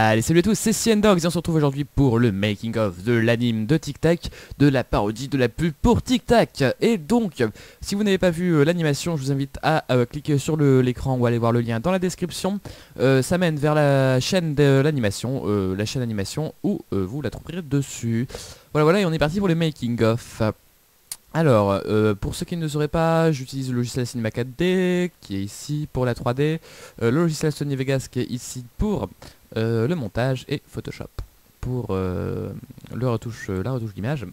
Allez, salut à tous, c'est CNDogs et on se retrouve aujourd'hui pour le making of de l'anime de Tic Tac, de la parodie de la pub pour Tic Tac. Et donc, si vous n'avez pas vu l'animation, je vous invite à cliquer sur l'écran ou aller voir le lien dans la description. Ça mène vers la chaîne de l'animation, où vous la trouverez dessus. Voilà, et on est parti pour le making of. Alors, pour ceux qui ne le sauraient pas, j'utilise le logiciel Cinema 4D qui est ici pour la 3D, le logiciel Sony Vegas qui est ici pour le montage et Photoshop pour la retouche d'image.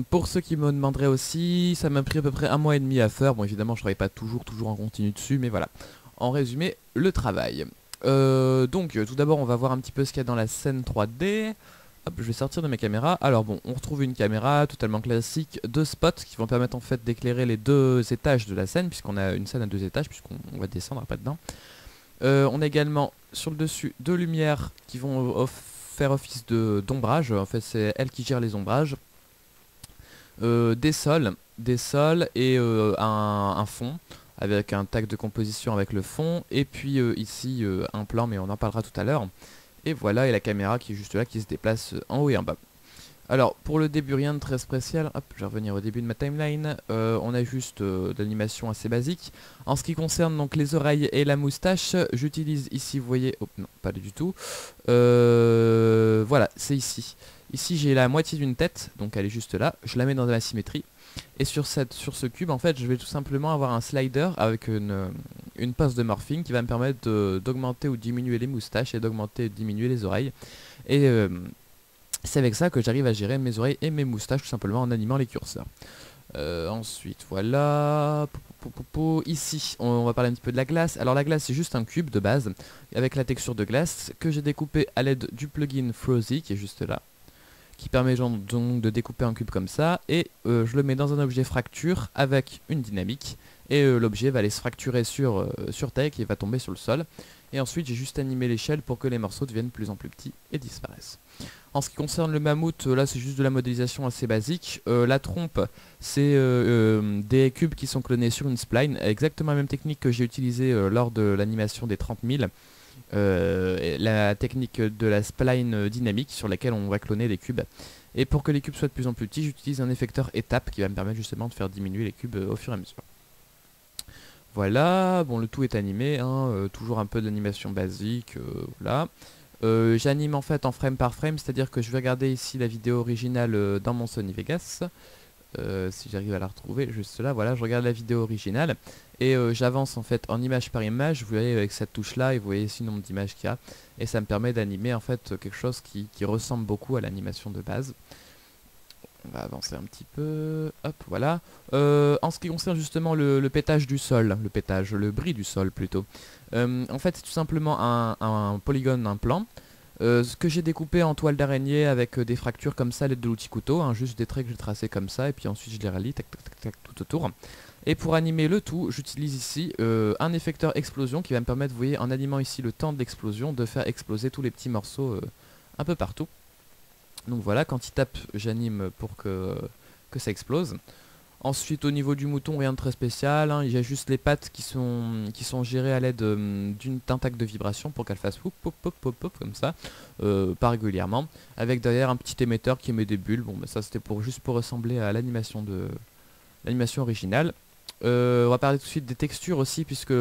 Pour ceux qui me demanderaient aussi, ça m'a pris à peu près 1 mois et demi à faire. Bon, évidemment, je travaille pas toujours en continu dessus, mais voilà. En résumé, le travail. Donc, tout d'abord, on va voir un petit peu ce qu'il y a dans la scène 3D. Hop, je vais sortir de mes caméras. Alors bon, on retrouve une caméra totalement classique, 2 spots qui vont permettre en fait d'éclairer les 2 étages de la scène, puisqu'on a une scène à 2 étages, puisqu'on va descendre après dedans. On a également sur le dessus 2 lumières qui vont faire office d'ombrage. En fait, c'est elle qui gère les ombrages. Des sols et un fond avec un tag de composition avec le fond. Et puis ici un plan, mais on en parlera tout à l'heure. Et voilà, et la caméra qui est juste là, qui se déplace en haut et en bas. Alors, pour le début, rien de très spécial. Hop, je vais revenir au début de ma timeline. On a juste de l'animation assez basique. En ce qui concerne donc les oreilles et la moustache, j'utilise ici, vous voyez... Oh, non, pas du tout. Voilà, c'est ici. Ici, j'ai la moitié d'une tête, donc elle est juste là. Je la mets dans la symétrie. Et sur ce cube, en fait, je vais tout simplement avoir un slider avec une passe de morphing qui va me permettre d'augmenter ou diminuer les moustaches et d'augmenter et diminuer les oreilles. Et c'est avec ça que j'arrive à gérer mes oreilles et mes moustaches tout simplement en animant les curseurs. Ensuite, voilà. Ici, on va parler un petit peu de la glace. Alors la glace, c'est juste un cube de base avec la texture de glace que j'ai découpé à l'aide du plugin Frosy qui est juste là, qui permet donc de découper un cube comme ça, et je le mets dans un objet fracture avec une dynamique, et l'objet va aller se fracturer sur terre et va tomber sur le sol. Et ensuite j'ai juste animé l'échelle pour que les morceaux deviennent de plus en plus petits et disparaissent. En ce qui concerne le mammouth, là c'est juste de la modélisation assez basique. La trompe, c'est des cubes qui sont clonés sur une spline, exactement la même technique que j'ai utilisée lors de l'animation des 30 000. La technique de la spline dynamique sur laquelle on va cloner les cubes. Et pour que les cubes soient de plus en plus petits, j'utilise un effecteur étape qui va me permettre justement de faire diminuer les cubes au fur et à mesure. Voilà, bon, le tout est animé, hein, toujours un peu d'animation basique, voilà. J'anime en fait en frame par frame, c'est-à-dire que je vais regarder ici la vidéo originale dans mon Sony Vegas. Si j'arrive à la retrouver juste là, voilà, je regarde la vidéo originale et j'avance en fait en image par image, vous voyez avec cette touche là et vous voyez ici le nombre d'images qu'il y a, et ça me permet d'animer en fait quelque chose qui ressemble beaucoup à l'animation de base. On va avancer un petit peu, hop, voilà. En ce qui concerne justement le pétage du sol, le bris du sol plutôt, en fait c'est tout simplement un polygone, un plan. Ce que j'ai découpé en toile d'araignée avec des fractures comme ça à l'aide de l'outil couteau, hein, juste des traits que j'ai tracés comme ça et puis ensuite je les relie tac, tac, tac, tac, tout autour. Et pour animer le tout, j'utilise ici un effecteur explosion qui va me permettre, vous voyez, en animant ici le temps de l'explosion, de faire exploser tous les petits morceaux un peu partout. Donc voilà, quand il tape, j'anime pour que ça explose. Ensuite au niveau du mouton, rien de très spécial, hein, il y a juste les pattes qui sont gérées à l'aide d'une tentacle de vibration pour qu'elle fasse pop pop pop pop pop comme ça, pas régulièrement, avec derrière un petit émetteur qui émet des bulles. Bon bah ça c'était juste pour ressembler à l'animation originale. On va parler tout de suite des textures aussi, puisque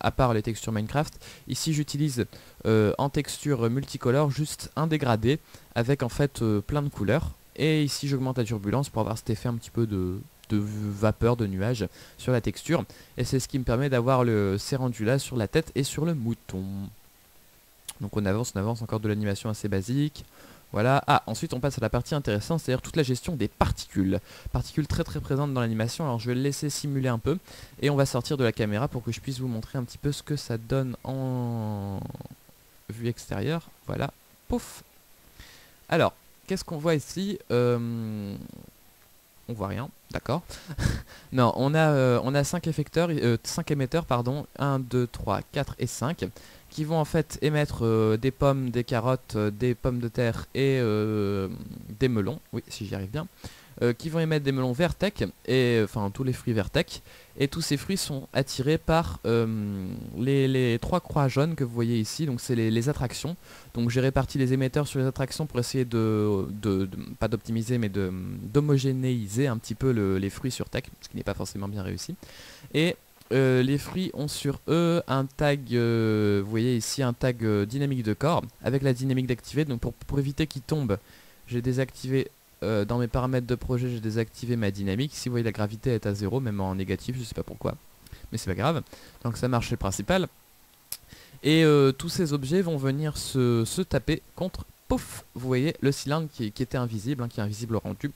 à part les textures Minecraft, ici j'utilise en texture multicolore juste un dégradé avec en fait plein de couleurs, et ici j'augmente la turbulence pour avoir cet effet un petit peu de vapeur, de nuage sur la texture, et c'est ce qui me permet d'avoir ces rendus là sur la tête et sur le mouton. Donc on avance encore de l'animation assez basique. Voilà. Ah, ensuite on passe à la partie intéressante, c'est-à-dire toute la gestion des particules. Particules très présentes dans l'animation. Alors je vais le laisser simuler un peu et on va sortir de la caméra pour que je puisse vous montrer un petit peu ce que ça donne en vue extérieure. Voilà. Pouf. Alors, qu'est-ce qu'on voit ici? On voit rien, d'accord. Non, on a 5 émetteurs, pardon, 1, 2, 3, 4 et 5, qui vont en fait émettre des pommes, des carottes, des pommes de terre et des melons, oui, si j'y arrive bien. qui vont émettre des melons Vertec, et enfin tous les fruits Vertec, et tous ces fruits sont attirés par les trois croix jaunes que vous voyez ici, donc c'est les attractions. Donc j'ai réparti les émetteurs sur les attractions pour essayer pas d'optimiser, mais d'homogénéiser un petit peu les fruits sur Tech, ce qui n'est pas forcément bien réussi. Et les fruits ont sur eux un tag, vous voyez ici un tag dynamique de corps, avec la dynamique d'activer, donc pour éviter qu'il tombe, j'ai désactivé. Dans mes paramètres de projet, j'ai désactivé ma dynamique. Si vous voyez, la gravité est à 0, même en négatif, je sais pas pourquoi, mais c'est pas grave. Donc ça marche, c'est le principal. Et tous ces objets vont venir se taper contre, pouf, vous voyez, le cylindre qui était invisible, qui est invisible au rendu,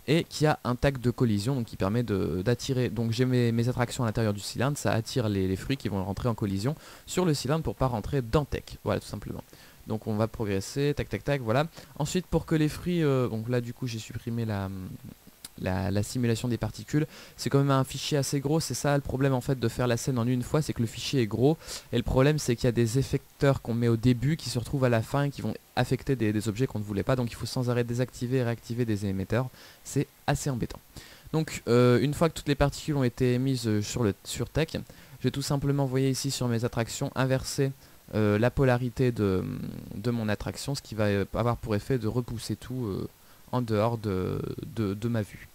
et qui a un tag de collision, donc qui permet d'attirer. Donc j'ai mes attractions à l'intérieur du cylindre, ça attire les fruits qui vont rentrer en collision sur le cylindre pour pas rentrer dans Tech. Voilà, tout simplement. Donc on va progresser, tac tac tac, voilà. Ensuite pour que les fruits, donc là du coup j'ai supprimé la simulation des particules. C'est quand même un fichier assez gros, c'est ça le problème en fait de faire la scène en une fois, c'est que le fichier est gros. Et le problème c'est qu'il y a des effecteurs qu'on met au début qui se retrouvent à la fin et qui vont affecter des objets qu'on ne voulait pas. Donc il faut sans arrêt désactiver et réactiver des émetteurs, c'est assez embêtant. Donc une fois que toutes les particules ont été mises sur Tech, je vais tout simplement, vous voyez ici sur mes attractions, inverser la polarité de mon attraction, ce qui va avoir pour effet de repousser tout en dehors de ma vue,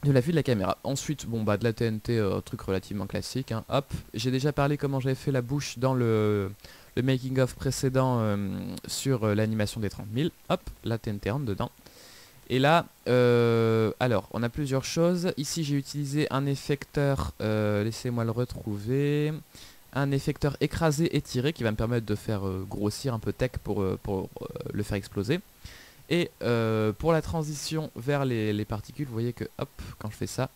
de la vue de la caméra. Ensuite, bon bah de la TNT, truc relativement classique, hop, j'ai déjà parlé comment j'avais fait la bouche dans le making of précédent sur l'animation des 30 000, hop, la TNT rentre dedans. Et là, alors, on a plusieurs choses. Ici, j'ai utilisé un effecteur, laissez-moi le retrouver, un effecteur écrasé étiré qui va me permettre de faire grossir un peu Tech pour le faire exploser. Et pour la transition vers les particules, vous voyez que hop, quand je fais ça,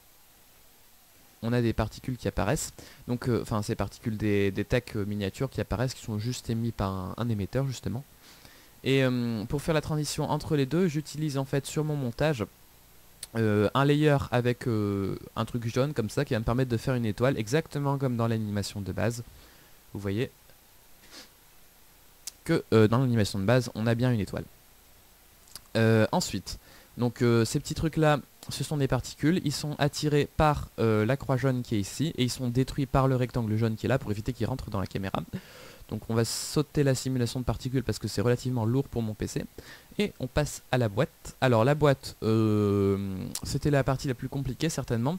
on a des particules qui apparaissent. Donc, enfin, ces particules des Tech miniatures qui apparaissent, qui sont juste émis par un émetteur justement. Et pour faire la transition entre les deux, j'utilise en fait sur mon montage un layer avec un truc jaune comme ça qui va me permettre de faire une étoile exactement comme dans l'animation de base. Vous voyez que dans l'animation de base on a bien une étoile. Ensuite, donc ces petits trucs là, ce sont des particules, ils sont attirés par la croix jaune qui est ici et ils sont détruits par le rectangle jaune qui est là pour éviter qu'ils rentrent dans la caméra. Donc on va sauter la simulation de particules parce que c'est relativement lourd pour mon PC. Et on passe à la boîte. Alors la boîte, c'était la partie la plus compliquée certainement.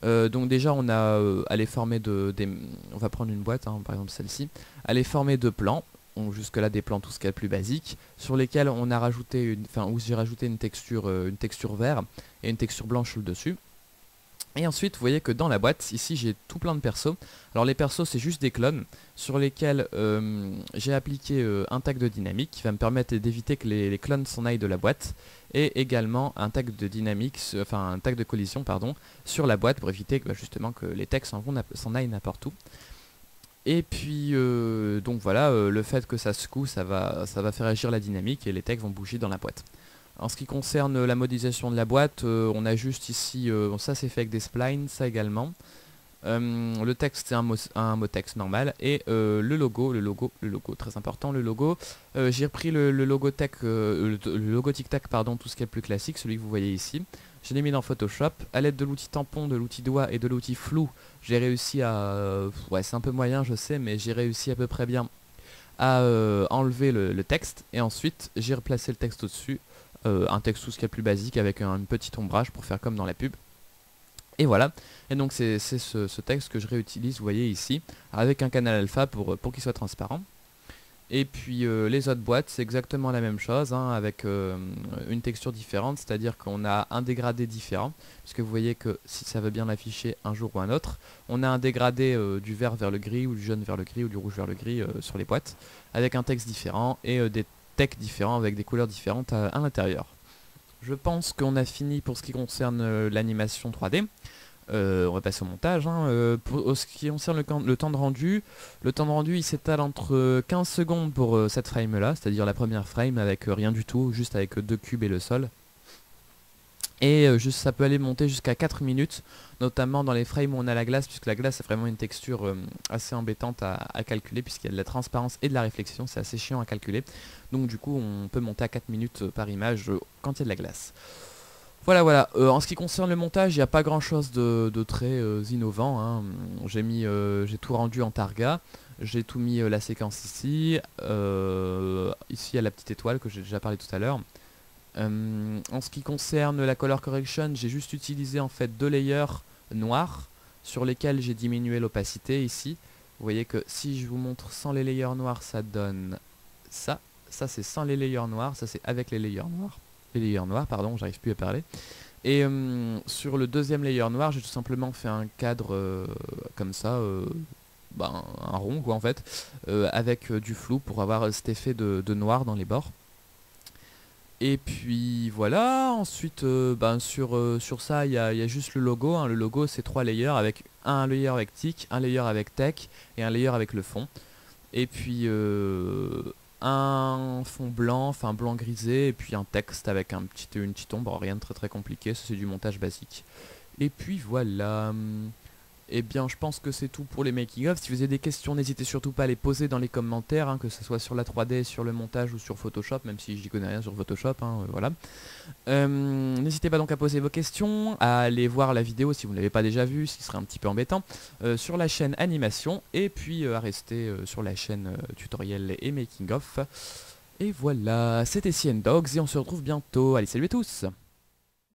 Donc déjà on a elle est formée on va prendre une boîte, par exemple celle-ci. Elle est formée de plans. Jusque là des plans tout ce qu'il y a de plus basique, sur lesquels on a rajouté où j'ai rajouté une texture vert et une texture blanche le dessus. Et ensuite vous voyez que dans la boîte ici j'ai tout plein de persos. Alors les persos c'est juste des clones sur lesquels j'ai appliqué un tag de dynamique qui va me permettre d'éviter que les clones s'en aillent de la boîte, et également un tag de dynamique, enfin un tag de collision pardon, sur la boîte pour éviter que, justement que les tags s'en aillent n'importe où. Et puis donc voilà, le fait que ça secoue, ça va faire agir la dynamique et les techs vont bouger dans la boîte. En ce qui concerne la modélisation de la boîte, on a juste ici, ça c'est fait avec des splines, ça également. Le texte c'est un mot texte normal, et le logo, très important, le logo. J'ai repris le logo Tech, le logo Tic Tac pardon, tout ce qui est plus classique, celui que vous voyez ici. Je l'ai mis dans Photoshop, à l'aide de l'outil tampon, de l'outil doigt et de l'outil flou, j'ai réussi à... ouais c'est un peu moyen je sais, mais j'ai réussi à peu près bien à enlever le texte, et ensuite j'ai replacé le texte au-dessus, un texte tout ce qui est plus basique avec un petit ombrage pour faire comme dans la pub. Et voilà, et donc c'est ce texte que je réutilise, vous voyez ici, avec un canal alpha pour qu'il soit transparent. Et puis les autres boîtes c'est exactement la même chose, avec une texture différente, c'est-à-dire qu'on a un dégradé différent, puisque vous voyez que si ça veut bien l'afficher un jour ou un autre, on a un dégradé du vert vers le gris, ou du jaune vers le gris, ou du rouge vers le gris sur les boîtes, avec un texte différent et des textes différents avec des couleurs différentes à l'intérieur. Je pense qu'on a fini pour ce qui concerne l'animation 3D. On va passer au montage. Pour ce qui concerne le temps de rendu, il s'étale entre 15 secondes pour cette frame là, c'est-à-dire la première frame avec rien du tout, juste avec 2 cubes et le sol. Et ça peut aller monter jusqu'à 4 minutes, notamment dans les frames où on a la glace, puisque la glace c'est vraiment une texture assez embêtante à calculer, puisqu'il y a de la transparence et de la réflexion, c'est assez chiant à calculer. Donc du coup on peut monter à 4 minutes par image quand il y a de la glace. Voilà. En ce qui concerne le montage, il n'y a pas grand chose de très innovant, hein. J'ai tout rendu en Targa. J'ai tout mis la séquence ici. Ici, il y a la petite étoile que j'ai déjà parlé tout à l'heure. En ce qui concerne la color correction, j'ai juste utilisé en fait 2 layers noirs sur lesquels j'ai diminué l'opacité ici. Vous voyez que si je vous montre sans les layers noirs, ça donne ça. Ça c'est sans les layers noirs, ça c'est avec les layers noirs. Les layers noirs, pardon, j'arrive plus à parler. Et sur le deuxième layer noir, j'ai tout simplement fait un cadre comme ça, un rond quoi en fait, avec du flou pour avoir cet effet de noir dans les bords. Et puis voilà, ensuite sur ça il y a juste le logo, hein. Le logo c'est 3 layers avec un layer avec tick, un layer avec tech et un layer avec le fond. Et puis un fond blanc, enfin blanc grisé, et puis un texte avec une petite ombre, rien de très compliqué, ça c'est du montage basique. Et puis voilà. Eh bien, je pense que c'est tout pour les making-of. Si vous avez des questions, n'hésitez surtout pas à les poser dans les commentaires, hein, que ce soit sur la 3D, sur le montage ou sur Photoshop, même si j'y connais rien sur Photoshop, hein, voilà. N'hésitez pas donc à poser vos questions, à aller voir la vidéo si vous ne l'avez pas déjà vue, ce qui serait un petit peu embêtant, sur la chaîne animation, et puis à rester sur la chaîne tutoriel et making-of. Et voilà, c'était CN Dogs, et on se retrouve bientôt. Allez, salut à tous!